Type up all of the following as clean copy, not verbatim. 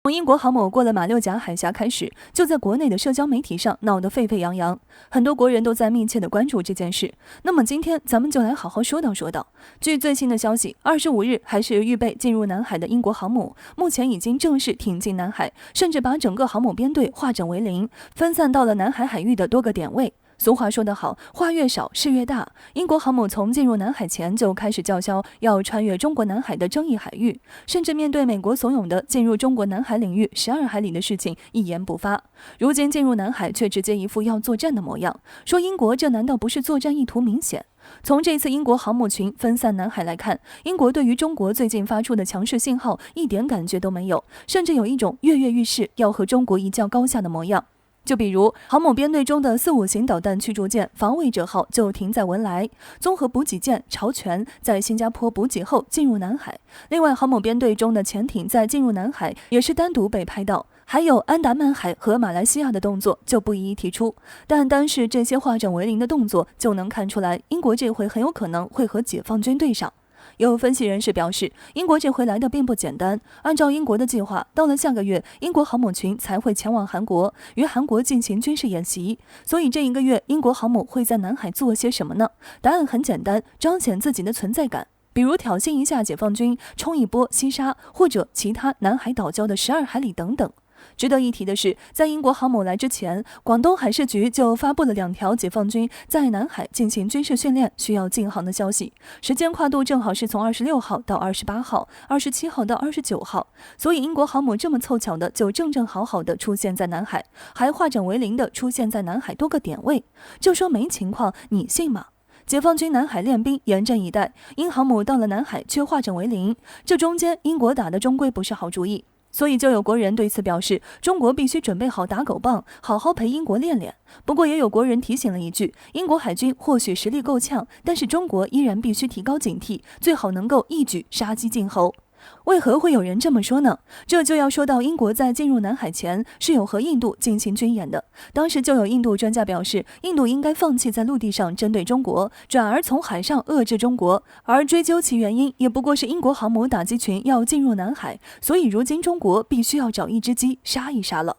从英国航母过了马六甲海峡开始，就在国内的社交媒体上闹得沸沸扬扬，很多国人都在密切的关注这件事。那么今天咱们就来好好说道。据最新的消息，25日还是预备进入南海的英国航母，目前已经正式挺进南海，甚至把整个航母编队化整为零，分散到了南海海域的多个点位。俗话说得好，话越少事越大。英国航母从进入南海前就开始叫嚣要穿越中国南海的争议海域，甚至面对美国怂恿的进入中国南海领域12海里的事情一言不发。如今进入南海却直接一副要作战的模样，说英国这难道不是作战意图明显？从这次英国航母群分散南海来看，英国对于中国最近发出的强势信号一点感觉都没有，甚至有一种跃跃欲试要和中国一较高下的模样。就比如航母编队中的4-5型导弹驱逐舰防卫者号就停在文莱，综合补给舰朝全在新加坡补给后进入南海。另外航母编队中的潜艇在进入南海也是单独被拍到，还有安达曼海和马来西亚的动作就不一一提出，但单是这些化整为零的动作就能看出来，英国这回很有可能会和解放军对上。有分析人士表示，英国这回来的并不简单。按照英国的计划，到了下个月，英国航母群才会前往韩国，与韩国进行军事演习。所以这一个月，英国航母会在南海做些什么呢？答案很简单，彰显自己的存在感。比如挑衅一下解放军，冲一波西沙，或者其他南海岛礁的12海里等等。值得一提的是，在英国航母来之前，广东海事局就发布了2条解放军在南海进行军事训练需要进航的消息，时间跨度正好是从26号到28号、27号到29号，所以英国航母这么凑巧的就正好的出现在南海，还化整为零的出现在南海多个点位，就说没情况，你信吗？解放军南海练兵严阵以待，英航母到了南海却化整为零，这中间英国打的终归不是好主意。所以就有国人对此表示，中国必须准备好打狗棒，好好陪英国练练。不过也有国人提醒了一句，英国海军或许实力够呛，但是中国依然必须提高警惕，最好能够一举杀鸡儆猴。为何会有人这么说呢？这就要说到英国在进入南海前是有和印度进行军演的。当时就有印度专家表示，印度应该放弃在陆地上针对中国，转而从海上遏制中国，而追究其原因也不过是英国航母打击群要进入南海，所以如今中国必须要找一只鸡杀一杀了。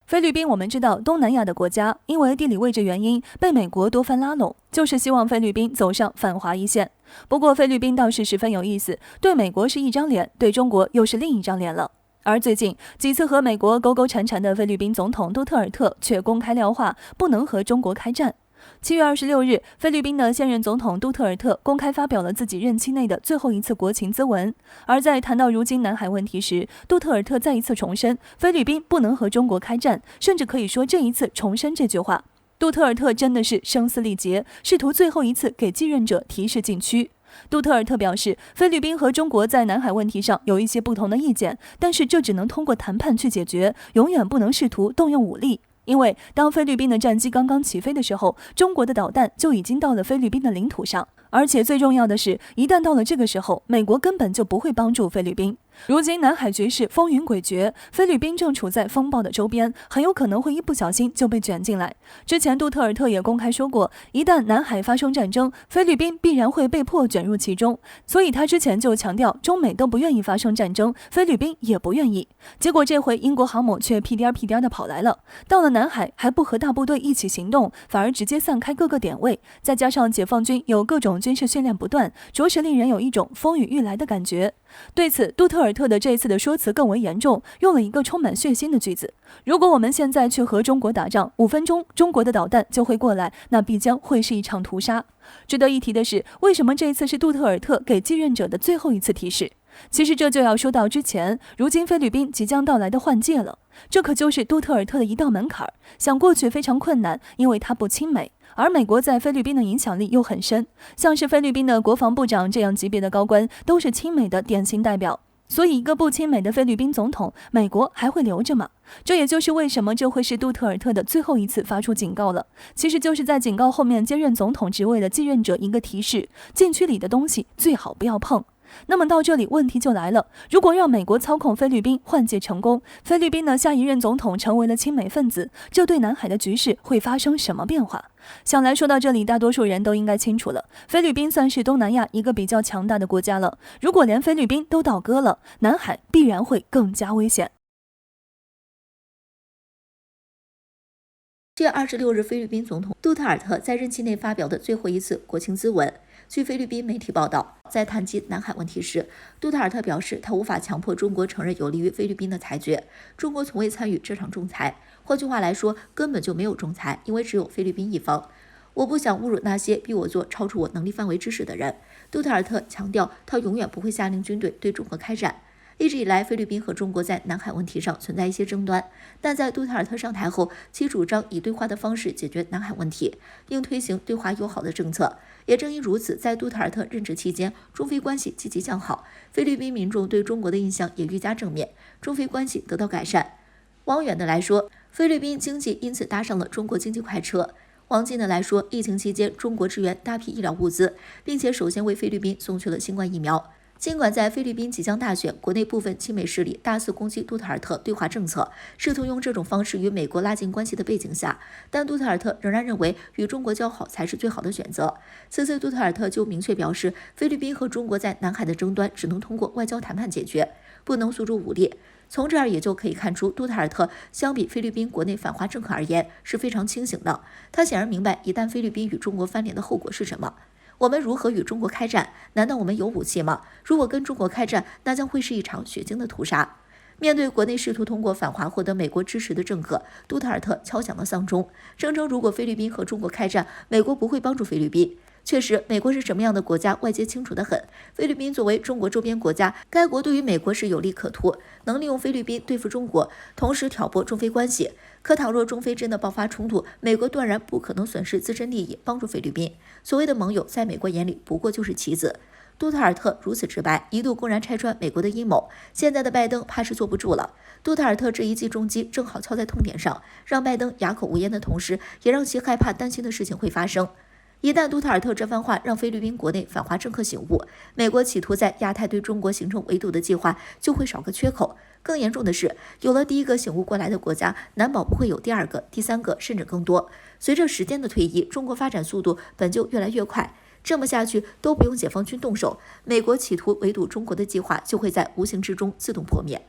菲律宾我们知道，东南亚的国家因为地理位置原因被美国多番拉拢，就是希望菲律宾走上反华一线。不过菲律宾倒是十分有意思，对美国是一张脸，对中国又是另一张脸了。而最近几次和美国勾勾缠缠的菲律宾总统杜特尔特却公开撂话，不能和中国开战。7月26日，菲律宾的现任总统杜特尔特公开发表了自己任期内的最后一次国情咨文。而在谈到如今南海问题时，杜特尔特再一次重申菲律宾不能和中国开战，甚至可以说这一次重申这句话。杜特尔特真的是声嘶力竭，试图最后一次给继任者提示禁区。杜特尔特表示，菲律宾和中国在南海问题上有一些不同的意见，但是这只能通过谈判去解决，永远不能试图动用武力。因为当菲律宾的战机刚刚起飞的时候，中国的导弹就已经到了菲律宾的领土上，而且最重要的是，一旦到了这个时候，美国根本就不会帮助菲律宾。如今南海局势风云诡谲，菲律宾正处在风暴的周边，很有可能会一不小心就被卷进来。之前杜特尔特也公开说过，一旦南海发生战争，菲律宾必然会被迫卷入其中，所以他之前就强调中美都不愿意发生战争，菲律宾也不愿意。结果这回英国航母却屁颠屁颠的跑来了，到了南海还不和大部队一起行动，反而直接散开各个点位，再加上解放军有各种军事训练不断，着实令人有一种风雨欲来的感觉。对此，杜特尔特的这一次的说辞更为严重，用了一个充满血腥的句子：如果我们现在去和中国打仗，5分钟中国的导弹就会过来，那必将会是一场屠杀。值得一提的是，为什么这一次是杜特尔特给继任者的最后一次提示？其实这就要说到之前，如今菲律宾即将到来的换届了，这可就是杜特尔特的一道门槛，想过去非常困难，因为他不亲美。而美国在菲律宾的影响力又很深，像是菲律宾的国防部长这样级别的高官都是亲美的典型代表，所以一个不亲美的菲律宾总统，美国还会留着吗？这也就是为什么这会是杜特尔特的最后一次发出警告了，其实就是在警告后面接任总统职位的继任者一个提示，禁区里的东西最好不要碰。那么到这里问题就来了，如果让美国操控菲律宾换届成功，菲律宾的下一任总统成为了亲美分子，这对南海的局势会发生什么变化？想来说到这里，大多数人都应该清楚了，菲律宾算是东南亚一个比较强大的国家了，如果连菲律宾都倒戈了，南海必然会更加危险。7月26日，菲律宾总统杜特尔特在任期内发表的最后一次国情咨文。据菲律宾媒体报道，在谈及南海问题时，杜特尔特表示，他无法强迫中国承认有利于菲律宾的裁决。中国从未参与这场仲裁，换句话来说，根本就没有仲裁，因为只有菲律宾一方。我不想侮辱那些逼我做超出我能力范围之事的人。杜特尔特强调，他永远不会下令军队对中国开战。一直以来，菲律宾和中国在南海问题上存在一些争端，但在杜特尔特上台后，其主张以对话的方式解决南海问题，应推行对华友好的政策。也正因如此，在杜特尔特任职期间，中菲关系积极向好，菲律宾民众对中国的印象也愈加正面，中菲关系得到改善。往远的来说，菲律宾经济因此搭上了中国经济快车；往近的来说，疫情期间，中国支援大批医疗物资，并且首先为菲律宾送去了新冠疫苗。尽管在菲律宾即将大选，国内部分亲美势力大肆攻击杜特尔特对华政策，试图用这种方式与美国拉近关系的背景下，但杜特尔特仍然认为与中国交好才是最好的选择。此次杜特尔特就明确表示，菲律宾和中国在南海的争端只能通过外交谈判解决，不能诉诸武力。从这儿也就可以看出，杜特尔特相比菲律宾国内反华政客而言是非常清醒的。他显然明白，一旦菲律宾与中国翻脸的后果是什么。我们如何与中国开战？难道我们有武器吗？如果跟中国开战，那将会是一场血腥的屠杀。面对国内试图通过反华获得美国支持的政客，杜特尔特敲响了丧钟，声称如果菲律宾和中国开战，美国不会帮助菲律宾。确实，美国是什么样的国家，外界清楚得很。菲律宾作为中国周边国家，该国对于美国是有利可图，能利用菲律宾对付中国，同时挑拨中菲关系。可倘若中菲真的爆发冲突，美国断然不可能损失自身利益，帮助菲律宾。所谓的盟友，在美国眼里不过就是棋子。杜特尔特如此直白，一度公然拆穿美国的阴谋，现在的拜登怕是坐不住了。杜特尔特这一记重击正好敲在痛点上，让拜登哑口无言的同时，也让其害怕担心的事情会发生。一旦杜特尔特这番话让菲律宾国内反华政客醒悟，美国企图在亚太对中国形成围堵的计划就会少个缺口。更严重的是，有了第一个醒悟过来的国家，难保不会有第二个、第三个，甚至更多。随着时间的推移，中国发展速度本就越来越快，这么下去都不用解放军动手，美国企图围堵中国的计划就会在无形之中自动破灭。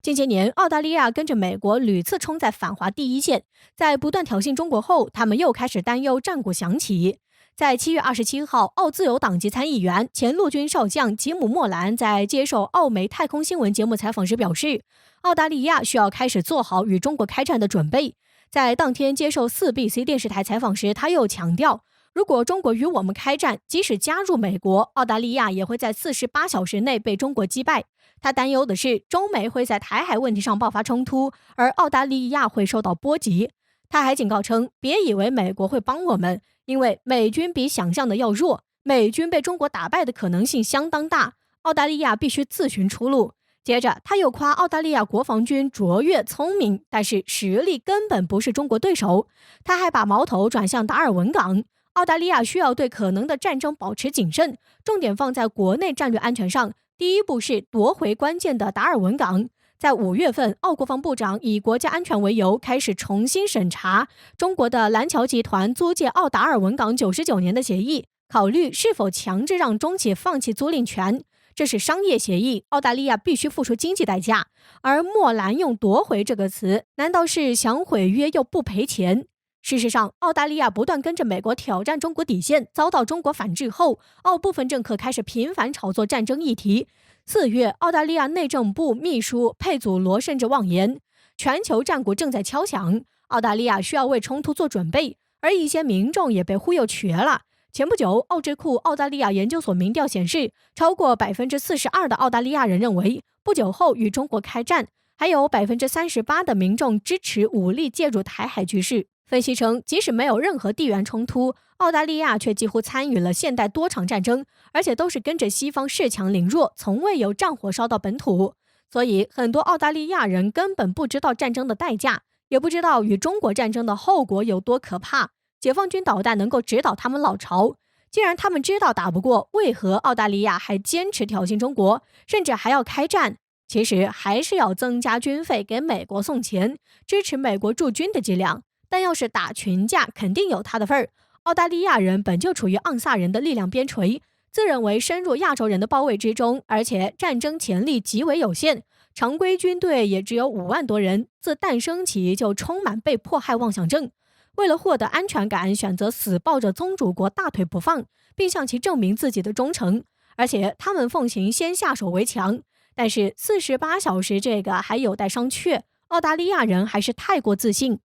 近些年，澳大利亚跟着美国屡次冲在反华第一线，在不断挑衅中国后，他们又开始担忧战果响起。在7月27号，澳自由党籍参议员、前陆军少将吉姆·莫兰在接受澳媒太空新闻节目采访时表示，澳大利亚需要开始做好与中国开战的准备。在当天接受4BC 电视台采访时，他又强调，如果中国与我们开战，即使加入美国，澳大利亚也会在48小时内被中国击败。他担忧的是，中美会在台海问题上爆发冲突，而澳大利亚会受到波及。他还警告称，别以为美国会帮我们，因为美军比想象的要弱，美军被中国打败的可能性相当大，澳大利亚必须自寻出路。接着，他又夸澳大利亚国防军卓越聪明，但是实力根本不是中国对手。他还把矛头转向达尔文港，澳大利亚需要对可能的战争保持谨慎，重点放在国内战略安全上。第一步是夺回关键的达尔文港。在5月份，澳国防部长以国家安全为由，开始重新审查中国的蓝桥集团租借澳达尔文港99年的协议，考虑是否强制让中企放弃租赁权。这是商业协议，澳大利亚必须付出经济代价。而莫兰用夺回这个词，难道是想毁约又不赔钱？事实上，澳大利亚不断跟着美国挑战中国底线，遭到中国反制后，澳部分政客开始频繁炒作战争议题。4月，澳大利亚内政部秘书佩祖罗甚至妄言，全球战鼓正在敲响，澳大利亚需要为冲突做准备，而一些民众也被忽悠瘸了。前不久，澳智库澳大利亚研究所民调显示，超过42%的澳大利亚人认为不久后与中国开战，还有38%的民众支持武力介入台海局势。分析称，即使没有任何地缘冲突，澳大利亚却几乎参与了现代多场战争，而且都是跟着西方恃强凌弱，从未有战火烧到本土。所以，很多澳大利亚人根本不知道战争的代价，也不知道与中国战争的后果有多可怕。解放军导弹能够直捣他们老巢。既然他们知道打不过，为何澳大利亚还坚持挑衅中国，甚至还要开战？其实还是要增加军费给美国送钱，支持美国驻军的伎俩。但要是打群架，肯定有他的份儿。澳大利亚人本就处于盎萨人的力量边陲，自认为深入亚洲人的包围之中，而且战争潜力极为有限，常规军队也只有5万多人，自诞生起就充满被迫害妄想症。为了获得安全感，选择死抱着宗主国大腿不放，并向其证明自己的忠诚。而且他们奉行先下手为强，但是48小时这个还有待商榷，澳大利亚人还是太过自信。